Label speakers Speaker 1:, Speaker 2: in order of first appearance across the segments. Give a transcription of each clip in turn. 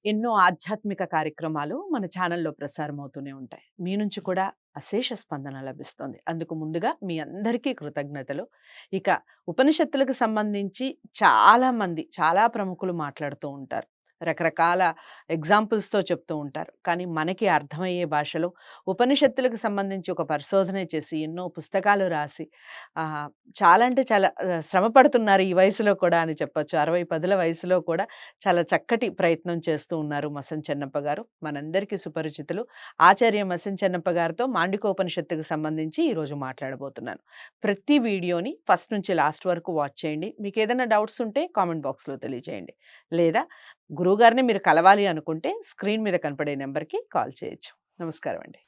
Speaker 1: ఎన్నో ఆధ్యాత్మిక కార్యక్రమాలు మన ఛానల్‌లో ప్రసారమవుతూనే ఉంటాయి. మీ నుంచి కూడా అశేష స్పందన లభిస్తుంది. అందుకు ముందుగా మీ అందరికీ కృతజ్ఞతలు. ఇక ఉపనిషత్తులకు సంబంధించి చాలా ప్రముఖులు మాట్లాడుతూ ఉంటారు. రకరకాల ఎగ్జాంపుల్స్‌తో చెప్తూ ఉంటారు. కానీ మనకి అర్థమయ్యే భాషలో ఉపనిషత్తులకు సంబంధించి ఒక పరిశోధన చేసి, ఎన్నో పుస్తకాలు రాసి ఆహ్, చాలా శ్రమ పడుతున్నారు ఈ వయసులో కూడా అని చెప్పొచ్చు. 60 పదుల వయసులో కూడా చాలా చక్కటి ప్రయత్నం చేస్తూ ఉన్నారు మసన్ చెన్నప్ప గారు. మనందరికీ సుపరిచితులు. ఆచార్య మసన్ చెన్నప్ప గారితో మాండూక్యోపనిషత్తుకు సంబంధించి ఈరోజు మాట్లాడబోతున్నాను. ప్రతి వీడియోని ఫస్ట్ నుంచి లాస్ట్ వరకు వాచ్ చేయండి. మీకేదైనా డౌట్స్ ఉంటే కామెంట్ బాక్స్‌లో తెలియజేయండి. లేదా గురువుగారిని మీరు కలవాలి అనుకుంటే స్క్రీన్ మీద కనపడే నంబర్‌కి కాల్ చేయొచ్చు. నమస్కారం అండి.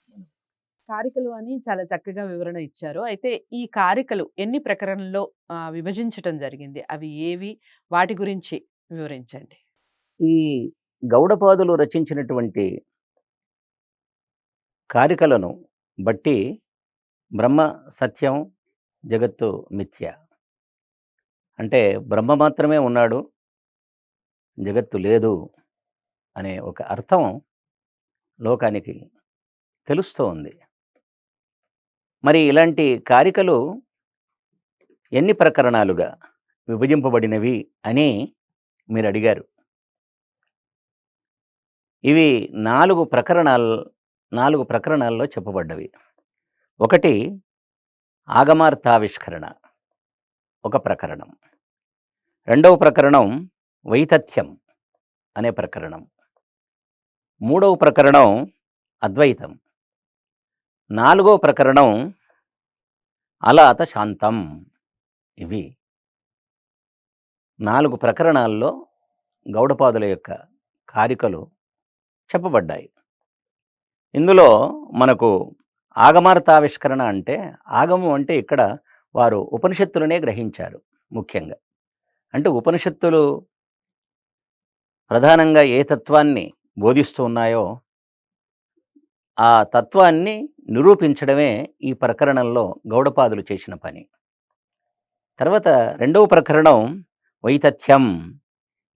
Speaker 1: కారికలు అని చాలా చక్కగా వివరణ ఇచ్చారు. అయితే ఈ కారికలు ఎన్ని ప్రకరణల్లో విభజించటం జరిగింది? అవి ఏవి? వాటి గురించి వివరించండి.
Speaker 2: ఈ గౌడపాదులు రచించినటువంటి కారికలను బట్టి బ్రహ్మ సత్యం, జగత్తు మిథ్య. అంటే బ్రహ్మ మాత్రమే ఉన్నాడు, జగత్తు లేదు అనే ఒక అర్థం లోకానికి తెలుస్తూ ఉంది. మరి ఇలాంటి కారికలు ఎన్ని ప్రకరణాలుగా విభజింపబడినవి అని మీరు అడిగారు. ఇవి 4 ప్రకరణాల్లో చెప్పబడ్డవి. ఒకటి ఆగమార్థావిష్కరణ, ఒక ప్రకరణం. రెండవ ప్రకరణం వైతథ్యం అనే ప్రకరణం. మూడవ ప్రకరణం అద్వైతం. నాలుగవ ప్రకరణం అలాత శాంతం. ఇవి 4 ప్రకరణాల్లో గౌడపాదుల యొక్క కారికలు చెప్పబడ్డాయి. ఇందులో మనకు ఆగమార్థావిష్కరణ అంటే, ఆగమం అంటే ఇక్కడ వారు ఉపనిషత్తులనే గ్రహించారు ముఖ్యంగా. అంటే ఉపనిషత్తులు ప్రధానంగా ఏ తత్వాన్ని బోధిస్తూ ఉన్నాయో ఆ తత్వాన్ని నిరూపించడమే ఈ ప్రకరణంలో గౌడపాదులు చేసిన పని. తర్వాత రెండవ ప్రకరణం వైతథ్యం.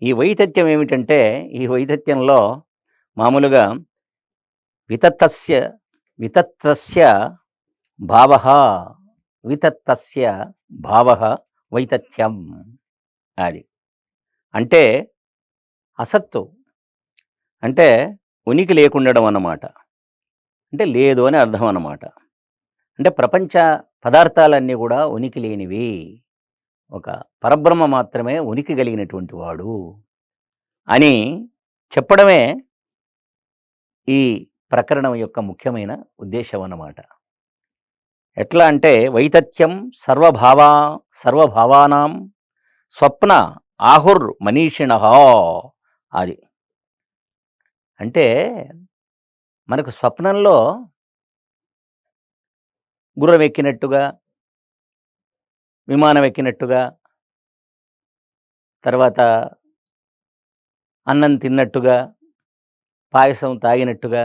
Speaker 2: ఈ వైతథ్యం ఏమిటంటే, ఈ వైతథ్యంలో మామూలుగా వితత్తస్య వితత్తస్య భావః వితత్తస్య భావః వైతథ్యం. అది అంటే అసత్తు అంటే ఉనికి లేకుండడం అన్నమాట. అంటే లేదు అని అర్థం అన్నమాట. అంటే ప్రపంచ పదార్థాలన్నీ కూడా ఉనికి లేనివి, ఒక పరబ్రహ్మ మాత్రమే ఉనికి కలిగినటువంటి వాడు అని చెప్పడమే ఈ ప్రకరణం యొక్క ముఖ్యమైన ఉద్దేశం అన్నమాట. ఎట్లా అంటే వైతథ్యం సర్వభావానాం స్వప్న ఆహుర్ మనీషిణః. అది అంటే మనకు స్వప్నంలో గుర్రం ఎక్కినట్టుగా, విమానం ఎక్కినట్టుగా, తర్వాత అన్నం తిన్నట్టుగా, పాయసం తాగినట్టుగా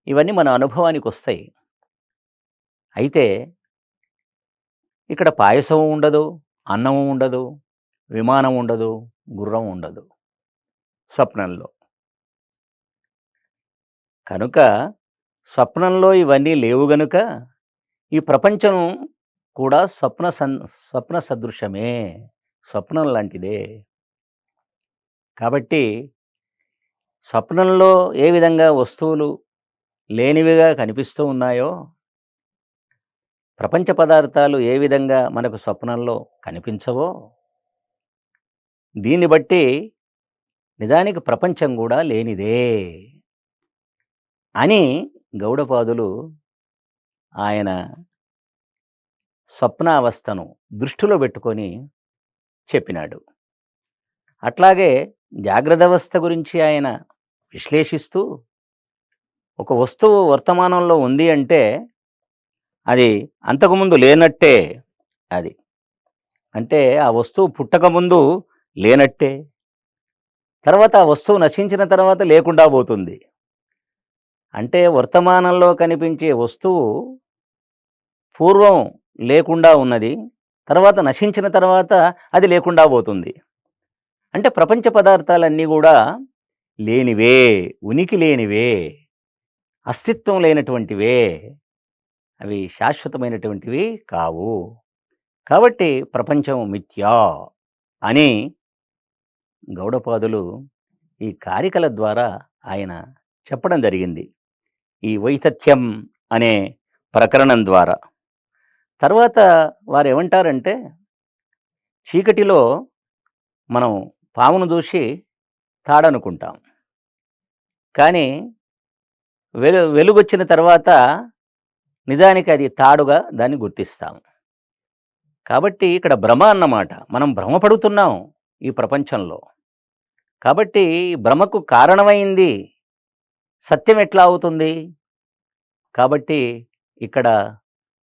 Speaker 2: ఇవన్నీ మన అనుభవానికి వస్తాయి. అయితే ఇక్కడ పాయసం ఉండదు, అన్నము ఉండదు, విమానం ఉండదు, గుర్రం ఉండదు స్వప్నంలో. కనుక స్వప్నంలో ఇవన్నీ లేవు గనుక ఈ ప్రపంచం కూడా స్వప్న సదృశమే, స్వప్నం లాంటిదే. కాబట్టి స్వప్నంలో ఏ విధంగా వస్తువులు లేనివిగా కనిపిస్తూ ఉన్నాయో, ప్రపంచ పదార్థాలు ఏ విధంగా మనకు స్వప్నంలో కనిపించవో, దీన్ని బట్టి నిజానికి ప్రపంచం కూడా లేనిదే అని గౌడపాదులు ఆయన స్వప్నావస్థను దృష్టిలో పెట్టుకొని చెప్పినాడు. అట్లాగే జాగ్రత్త అవస్థ గురించి ఆయన విశ్లేషిస్తూ, ఒక వస్తువు వర్తమానంలో ఉంది అంటే అది అంతకుముందు లేనట్టే. అది అంటే ఆ వస్తువు పుట్టకముందు లేనట్టే, తర్వాత ఆ వస్తువు నశించిన తర్వాత లేకుండా పోతుంది. అంటే వర్తమానంలో కనిపించే వస్తువు పూర్వం లేకుండా ఉన్నది, తర్వాత నశించిన తర్వాత అది లేకుండా పోతుంది. అంటే ప్రపంచ పదార్థాలన్నీ కూడా లేనివే, ఉనికి లేనివే, అస్తిత్వం లేనటువంటివే, అవి శాశ్వతమైనటువంటివి కావు. కాబట్టి ప్రపంచం మిథ్యా అని గౌడపాదులు ఈ కారికల ద్వారా ఆయన చెప్పడం జరిగింది. ఈ వైతథ్యం అనే ప్రకరణం ద్వారా. తర్వాత వారు ఏమంటారంటే, చీకటిలో మనం పామును చూసి తాడనుకుంటాం. కానీ వెలుగొచ్చిన తర్వాత నిజానికి అది తాడుగా దాన్ని గుర్తిస్తాం. కాబట్టి ఇక్కడ భ్రమ అన్నమాట. మనం భ్రమపడుతున్నాం ఈ ప్రపంచంలో. కాబట్టి భ్రమకు కారణమైంది సత్యం ఎట్లా అవుతుంది? కాబట్టి ఇక్కడ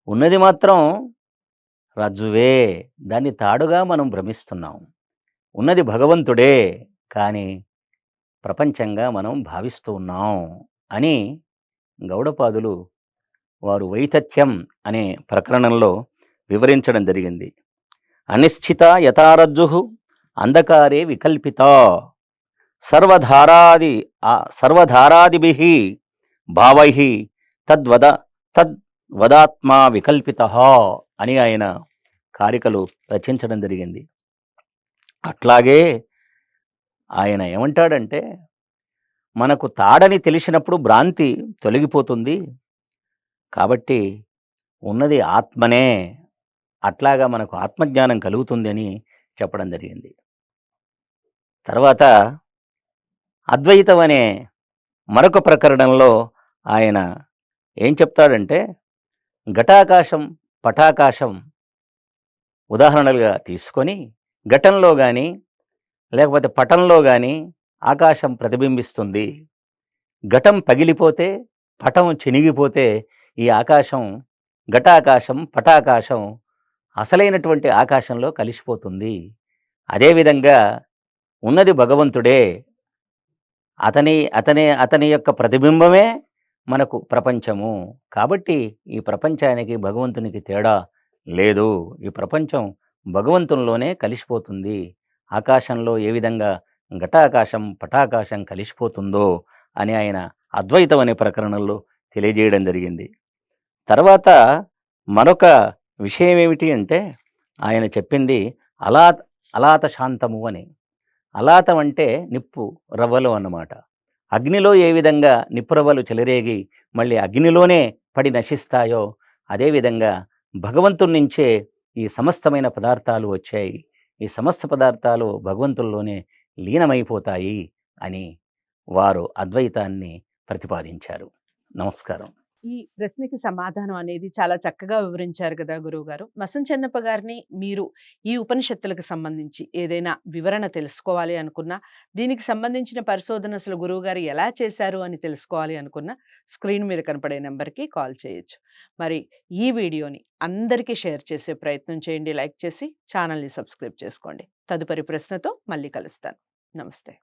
Speaker 2: ఉన్నది మాత్రం రజ్జువే. దాన్ని తాడుగా మనం భ్రమిస్తున్నాం. ఉన్నది భగవంతుడే, కానీ ప్రపంచంగా మనం భావిస్తూ ఉన్నాం అని గౌడపాదులు వారు వైతథ్యం అనే ప్రకరణంలో వివరించడం జరిగింది. అనిశ్చిత యథారజ్జు అంధకారే వికల్పిత సర్వధారాదిభిః భావైః తద్వదాత్మా వికల్పిత అని ఆయన కారికలు రచించడం జరిగింది. అట్లాగే ఆయన ఏమంటాడంటే, మనకు తాడని తెలిసినప్పుడు భ్రాంతి తొలగిపోతుంది. కాబట్టి ఉన్నది ఆత్మనే. అట్లాగా మనకు ఆత్మజ్ఞానం కలుగుతుంది అని చెప్పడం జరిగింది. తర్వాత అద్వైతం అనే మరొక ప్రకరణంలో ఆయన ఏం చెప్తాడంటే, ఘటాకాశం పటాకాశం ఉదాహరణలుగా తీసుకొని ఘటంలో కానీ లేకపోతే పటంలో కానీ ఆకాశం ప్రతిబింబిస్తుంది. ఘటం పగిలిపోతే, పటం చినిగిపోతే ఈ ఆకాశం, ఘటాకాశం పటాకాశం అసలైనటువంటి ఆకాశంలో కలిసిపోతుంది. అదేవిధంగా ఉన్నది భగవంతుడే. అతని యొక్క ప్రతిబింబమే మనకు ప్రపంచము. కాబట్టి ఈ ప్రపంచానికి భగవంతునికి తేడా లేదు. ఈ ప్రపంచం భగవంతునిలోనే కలిసిపోతుంది. ఆకాశంలో ఏ విధంగా ఘటాకాశం పటాకాశం కలిసిపోతుందో అని ఆయన అద్వైతం అనే ప్రకరణంలో తెలియజేయడం జరిగింది. తర్వాత మరొక విషయం ఏమిటి అంటే, ఆయన చెప్పింది అలాత శాంతము అని. అలాతం అంటే నిప్పు రవ్వలు అన్నమాట. అగ్నిలో ఏ విధంగా నిప్పు రవ్వలు చెలరేగి మళ్ళీ అగ్నిలోనే పడి నశిస్తాయో, అదేవిధంగా భగవంతుడి నుంచే ఈ సమస్తమైన పదార్థాలు వచ్చాయి. ఈ సమస్త పదార్థాలు భగవంతుల్లోనే లీనమైపోతాయి అని వారు అద్వైతాన్ని ప్రతిపాదించారు. నమస్కారం.
Speaker 1: ఈ ప్రశ్నకి సమాధానం అనేది చాలా చక్కగా వివరించారు కదా గురువుగారు. మసన్ చెన్నప్ప గారిని మీరు ఈ ఉపనిషత్తులకు సంబంధించి ఏదైనా వివరణ తెలుసుకోవాలి అనుకున్నా, దీనికి సంబంధించిన పరిశోధన అసలు గురువుగారు ఎలా చేశారు అని తెలుసుకోవాలి అనుకున్నా, స్క్రీన్ మీద కనపడే నెంబర్కి కాల్ చేయొచ్చు. మరి ఈ వీడియోని అందరికీ షేర్ చేసే ప్రయత్నం చేయండి, లైక్ చేసి ఛానల్ని సబ్స్క్రైబ్ చేసుకోండి. తదుపరి ప్రశ్నతో మళ్ళీ కలుస్తాను. నమస్తే.